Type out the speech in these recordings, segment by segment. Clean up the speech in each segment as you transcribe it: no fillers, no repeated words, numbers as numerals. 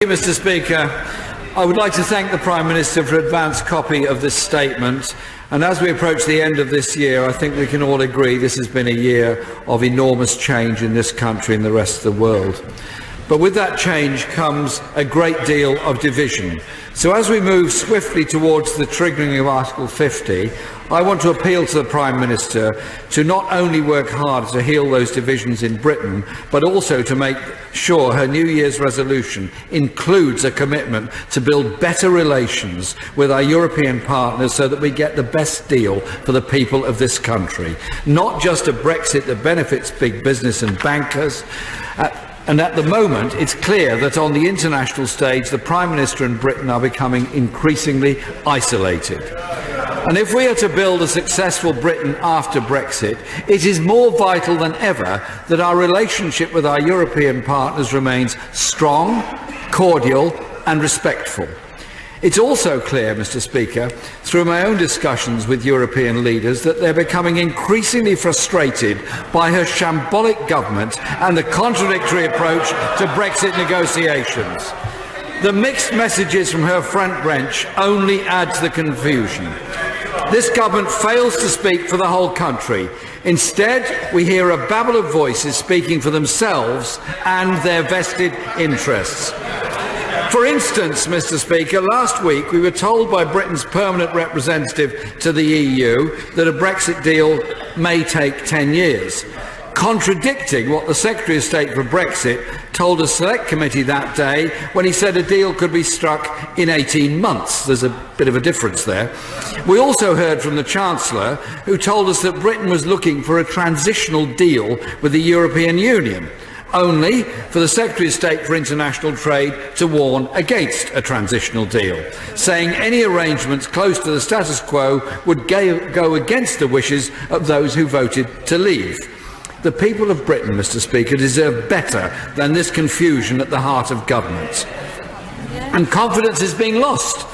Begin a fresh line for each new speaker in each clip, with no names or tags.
Mr. Speaker, I would like to thank the Prime Minister for an advance copy of this statement. And as we approach the end of this year, I think we can all agree this has been a year of enormous change in this country and the rest of the world. But with that change comes a great deal of division. So as we move swiftly towards the triggering of Article 50, I want to appeal to the Prime Minister to not only work hard to heal those divisions in Britain, but also to make sure her New Year's resolution includes a commitment to build better relations with our European partners so that we get the best deal for the people of this country. Not just a Brexit that benefits big business and bankers. And at the moment, it's clear that on the international stage, the Prime Minister and Britain are becoming increasingly isolated. And if we are to build a successful Britain after Brexit, it is more vital than ever that our relationship with our European partners remains strong, cordial and respectful. It's also clear, Mr. Speaker, through my own discussions with European leaders that they're becoming increasingly frustrated by her shambolic government and the contradictory approach to Brexit negotiations. The mixed messages from her front bench only add to the confusion. This government fails to speak for the whole country. Instead, we hear a babble of voices speaking for themselves and their vested interests. For instance, Mr. Speaker, last week we were told by Britain's permanent representative to the EU that a Brexit deal may take 10 years, contradicting what the Secretary of State for Brexit told a select committee that day when he said a deal could be struck in 18 months. There's a bit of a difference there. We also heard from the Chancellor, who told us that Britain was looking for a transitional deal with the European Union, only for the Secretary of State for International Trade to warn against a transitional deal, saying any arrangements close to the status quo would go against the wishes of those who voted to leave. The people of Britain, Mr. Speaker, deserve better than this confusion at the heart of government. And confidence is being lost.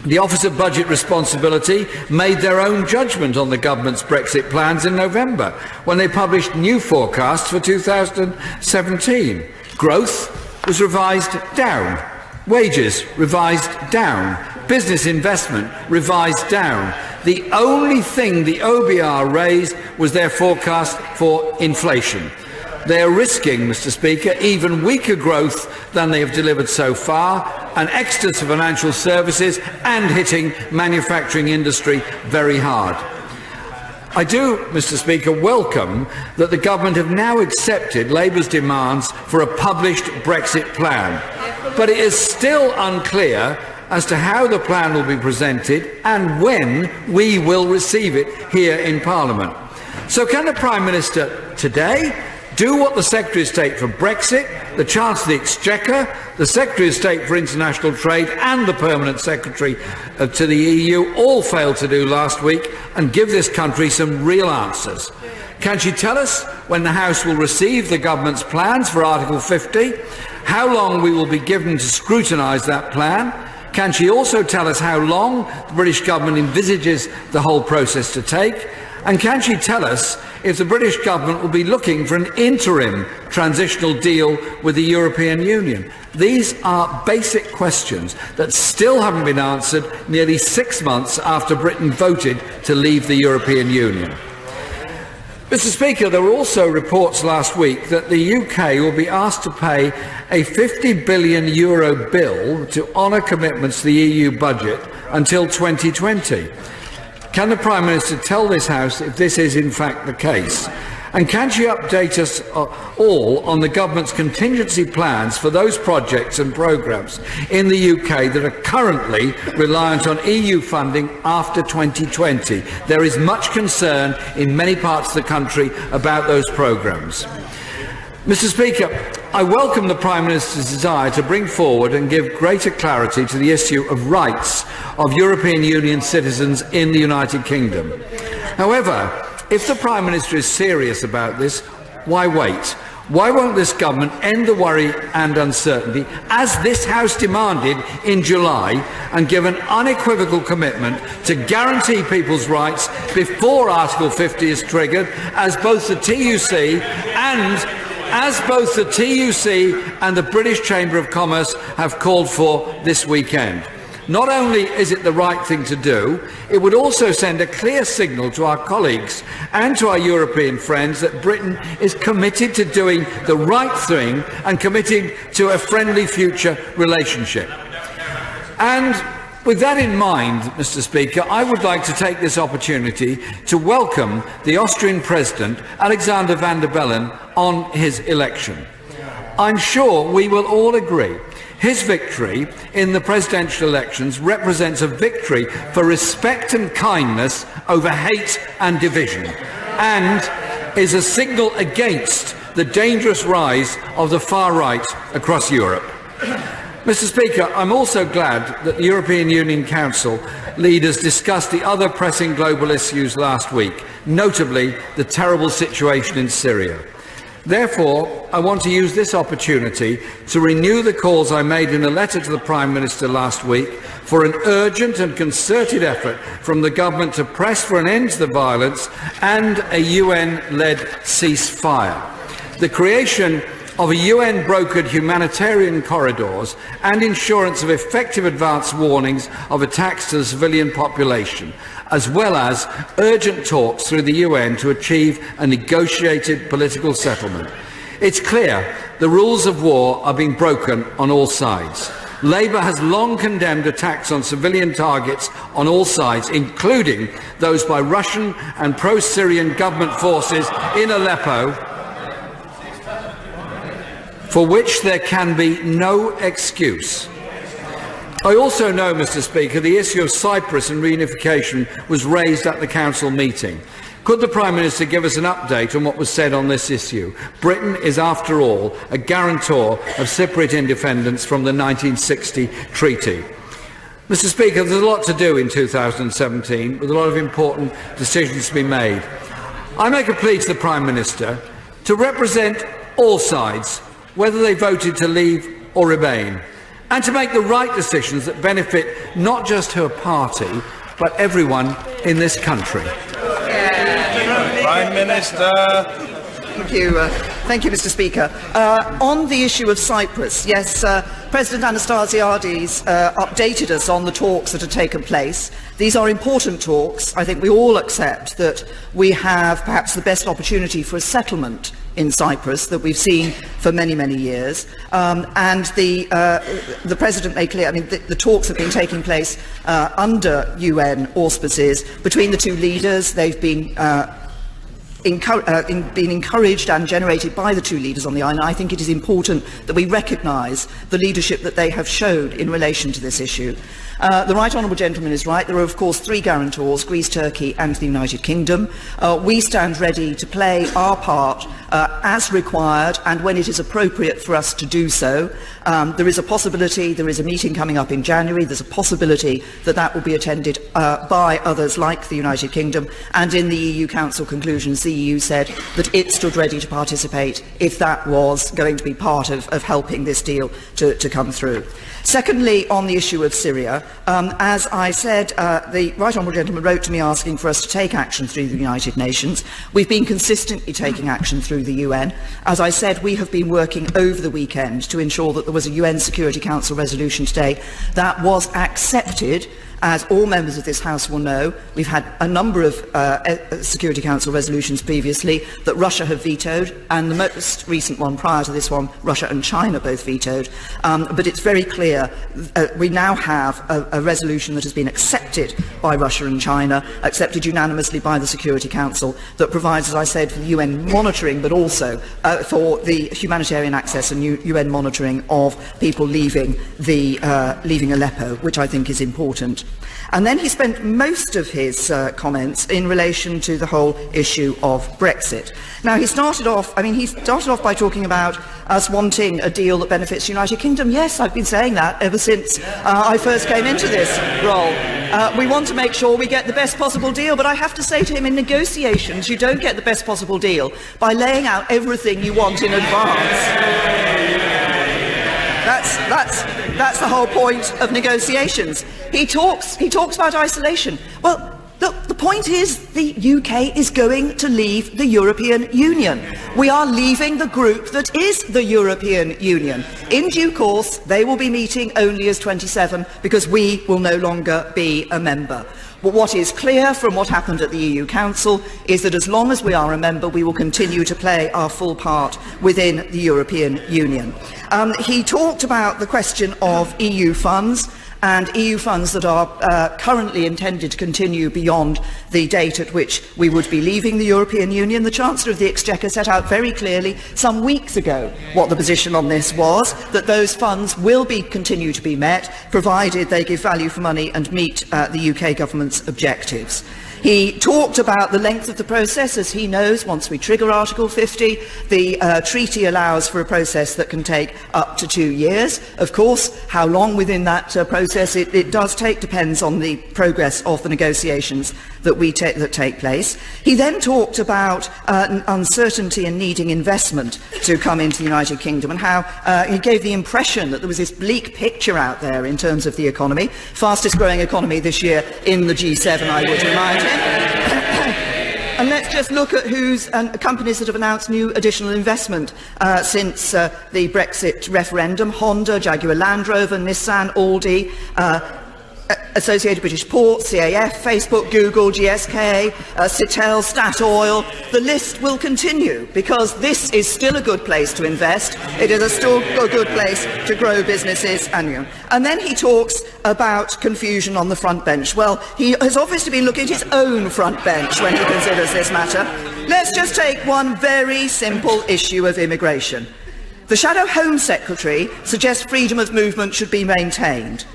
The Office of Budget Responsibility made their own judgment on the government's Brexit plans in November when they published new forecasts for 2017. Growth was revised down, wages revised down, business investment revised down. The only thing the OBR raised was their forecast for inflation. They are risking, Mr. Speaker, even weaker growth than they have delivered so far, an exodus of financial services and hitting manufacturing industry very hard. I do, Mr. Speaker, welcome that the government have now accepted Labour's demands for a published Brexit plan, but it is still unclear as to how the plan will be presented and when we will receive it here in Parliament. So can the Prime Minister today do what the Secretary of State for Brexit, the Chancellor of the Exchequer, the Secretary of State for International Trade and the Permanent Secretary to the EU all failed to do last week and give this country some real answers? Can she tell us when the House will receive the government's plans for Article 50, how long we will be given to scrutinise that plan? Can she also tell us how long the British government envisages the whole process to take? And can she tell us if the British government will be looking for an interim transitional deal with the European Union? These are basic questions that still haven't been answered nearly 6 months after Britain voted to leave the European Union. Mr. Speaker, there were also reports last week that the UK will be asked to pay a €50 billion bill to honour commitments to the EU budget until 2020. Can the Prime Minister tell this House if this is in fact the case? And can she update us all on the government's contingency plans for those projects and programmes in the UK that are currently reliant on EU funding after 2020? There is much concern in many parts of the country about those programmes. Mr. Speaker, I welcome the Prime Minister's desire to bring forward and give greater clarity to the issue of rights of European Union citizens in the United Kingdom. However, if the Prime Minister is serious about this, why wait? Why won't this government end the worry and uncertainty, as this House demanded in July, and give an unequivocal commitment to guarantee people's rights before Article 50 is triggered, as both the TUC and as both the TUC and the British Chamber of Commerce have called for this weekend. Not only is it the right thing to do, it would also send a clear signal to our colleagues and to our European friends that Britain is committed to doing the right thing and committing to a friendly future relationship. And with that in mind, Mr. Speaker, I would like to take this opportunity to welcome the Austrian President, Alexander Van der Bellen, on his election. I'm sure we will all agree his victory in the presidential elections represents a victory for respect and kindness over hate and division, and is a signal against the dangerous rise of the far right across Europe. Mr. Speaker, I'm also glad that the European Union Council leaders discussed the other pressing global issues last week, notably the terrible situation in Syria. Therefore, I want to use this opportunity to renew the calls I made in a letter to the Prime Minister last week for an urgent and concerted effort from the government to press for an end to the violence and a UN-led ceasefire. The creation of a UN-brokered humanitarian corridors and insurance of effective advance warnings of attacks to the civilian population, as well as urgent talks through the UN to achieve a negotiated political settlement. It's clear the rules of war are being broken on all sides. Labour has long condemned attacks on civilian targets on all sides, including those by Russian and pro-Syrian government forces in Aleppo, for which there can be no excuse. I also know, Mr. Speaker, the issue of Cyprus and reunification was raised at the Council meeting. Could the Prime Minister give us an update on what was said on this issue? Britain is, after all, a guarantor of Cypriot independence from the 1960 treaty. Mr. Speaker, there's a lot to do in 2017, with a lot of important decisions to be made. I make a plea to the Prime Minister to represent all sides, whether they voted to leave or remain, and to make the right decisions that benefit not just her party, but everyone in this country.
Prime Minister.
Thank you, Mr. Speaker. On the issue of Cyprus, yes, President Anastasiades updated us on the talks that have taken place. These are important talks. I think we all accept that we have perhaps the best opportunity for a settlement in Cyprus that we've seen for many, many years. And the President made clear, I mean, the talks have been taking place under UN auspices between the two leaders. They've been been encouraged and generated by the two leaders on the island. I think it is important that we recognise the leadership that they have showed in relation to this issue. The Right Honourable Gentleman is right. There are, of course, three guarantors, Greece, Turkey and the United Kingdom. We stand ready to play our part as required and when it is appropriate for us to do so. There is a possibility, there is a meeting coming up in January, there's a possibility that that will be attended by others like the United Kingdom, and in the EU Council conclusions the EU said that it stood ready to participate if that was going to be part of helping this deal to come through. Secondly, on the issue of Syria, as I said, the Right Honourable Gentleman wrote to me asking for us to take action through the United Nations. We've been consistently taking action through the UN. As I said, we have been working over the weekend to ensure that there was a UN Security Council resolution today that was accepted. As all members of this House will know, we've had a number of Security Council resolutions previously that Russia have vetoed, and the most recent one prior to this one, Russia and China both vetoed. But it's very clear we now have a resolution that has been accepted by Russia and China, accepted unanimously by the Security Council, that provides, as I said, for the UN monitoring, but also for the humanitarian access and UN monitoring of people leaving Aleppo, which I think is important. And then he spent most of his comments in relation to the whole issue of Brexit. Now, he started off by talking about us wanting a deal that benefits the United Kingdom. Yes, I've been saying that ever since I first came into this role. We want to make sure we get the best possible deal, but I have to say to him, in negotiations, you don't get the best possible deal by laying out everything you want in advance. That's the whole point of negotiations. He talks about isolation. Well, Look, the point is the UK is going to leave the European Union. We are leaving the group that is the European Union. In due course, they will be meeting only as 27 because we will no longer be a member. But what is clear from what happened at the EU Council is that as long as we are a member, we will continue to play our full part within the European Union. He talked about the question of EU funds, and EU funds that are currently intended to continue beyond the date at which we would be leaving the European Union. The Chancellor of the Exchequer set out very clearly some weeks ago what the position on this was, that those funds will continue to be met, provided they give value for money and meet the UK government's objectives. He talked about the length of the process. As he knows, once we trigger Article 50, the treaty allows for a process that can take up to 2 years. Of course, how long within that process it does take depends on the progress of the negotiations that take place. He then talked about uncertainty and needing investment to come into the United Kingdom, and how he gave the impression that there was this bleak picture out there in terms of the economy. Fastest growing economy this year in the G7, I would remind him. And let's just look at companies that have announced new additional investment since the Brexit referendum: Honda, Jaguar Land Rover, Nissan, Aldi, Associated British Ports, CAF, Facebook, Google, GSK, Citel, Statoil. The list will continue because this is still a good place to invest. It is still a good place to grow businesses. And then he talks about confusion on the front bench. Well, he has obviously been looking at his own front bench when he considers this matter. Let's just take one very simple issue of immigration. The Shadow Home Secretary suggests freedom of movement should be maintained.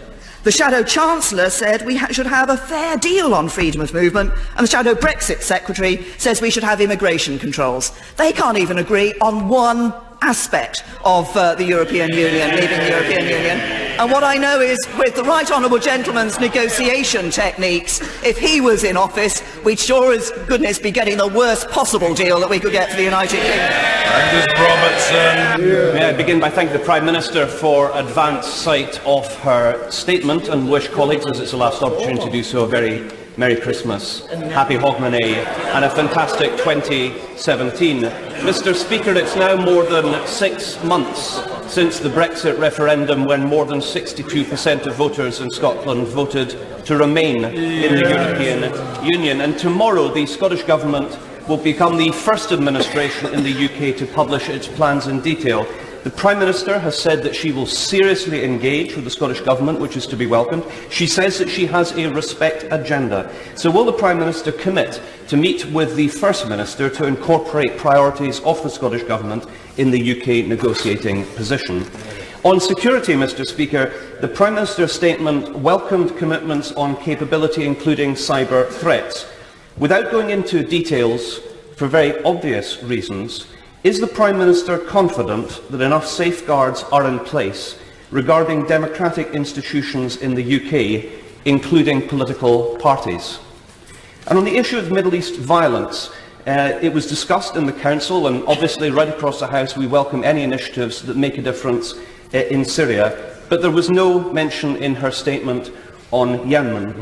The Shadow Chancellor said we should have a fair deal on freedom of movement, and the Shadow Brexit Secretary says we should have immigration controls. They can't even agree on one aspect of the European Union, leaving the European Union. And what I know is, with the Right Honourable Gentleman's negotiation techniques, if he was in office, we'd sure as goodness be getting the worst possible deal that we could get for the United Kingdom.
Angus Robertson.
May I begin by thanking the Prime Minister for advance sight of her statement, and wish colleagues, as it's the last opportunity to do so, a very Merry Christmas, Happy Hogmanay, and a fantastic 2017. Mr. Speaker, it's now more than 6 months since the Brexit referendum, when more than 62% of voters in Scotland voted to remain in the European Union. And tomorrow the Scottish Government will become the first administration in the UK to publish its plans in detail. The Prime Minister has said that she will seriously engage with the Scottish Government, which is to be welcomed. She says that she has a respect agenda. So will the Prime Minister commit to meet with the First Minister to incorporate priorities of the Scottish Government in the UK negotiating position? On security, Mr. Speaker, the Prime Minister's statement welcomed commitments on capability, including cyber threats. Without going into details, for very obvious reasons, is the Prime Minister confident that enough safeguards are in place regarding democratic institutions in the UK, including political parties? And on the issue of Middle East violence, it was discussed in the Council, and obviously right across the House we welcome any initiatives that make a difference in Syria, but there was no mention in her statement on Yemen.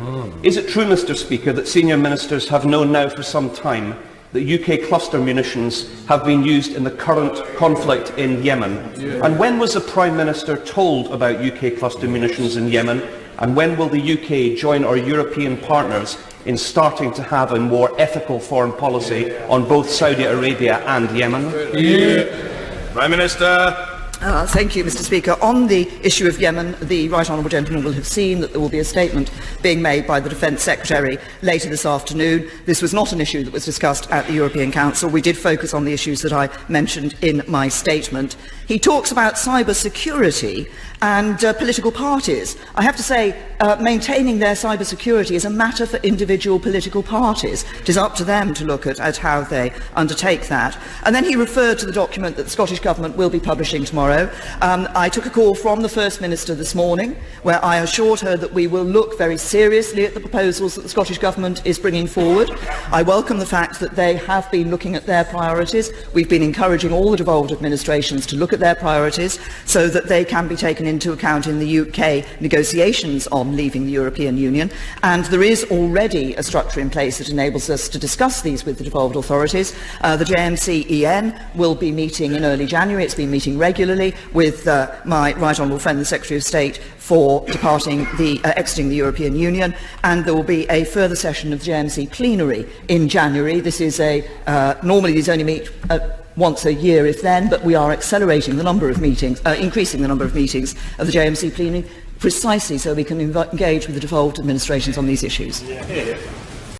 Is it true, Mr. Speaker, that senior ministers have known now for some time that UK cluster munitions have been used in the current conflict in Yemen? And when was the Prime Minister told about UK cluster munitions in Yemen? And when will the UK join our European partners in starting to have a more ethical foreign policy on both Saudi Arabia and Yemen?
Prime Minister.
Thank you, Mr. Speaker. On the issue of Yemen, the Right Honourable Gentleman will have seen that there will be a statement being made by the Defence Secretary later this afternoon. This was not an issue that was discussed at the European Council. We did focus on the issues that I mentioned in my statement. He talks about cyber security and political parties. I have to say, maintaining their cyber security is a matter for individual political parties. It is up to them to look at how they undertake that. And then he referred to the document that the Scottish Government will be publishing tomorrow, tomorrow. I took a call from the First Minister this morning where I assured her that we will look very seriously at the proposals that the Scottish Government is bringing forward. I welcome the fact that they have been looking at their priorities. We've been encouraging all the devolved administrations to look at their priorities so that they can be taken into account in the UK negotiations on leaving the European Union. And there is already a structure in place that enables us to discuss these with the devolved authorities. The JMC-EN will be meeting in early January. It's been meeting regularly with my Right Honourable friend, the Secretary of State, for exiting the European Union, and there will be a further session of the JMC plenary in January. This is normally these only meet once a year, if then, but we are accelerating the number of meetings, increasing the number of meetings of the JMC plenary, precisely so we can engage with the devolved administrations on these issues.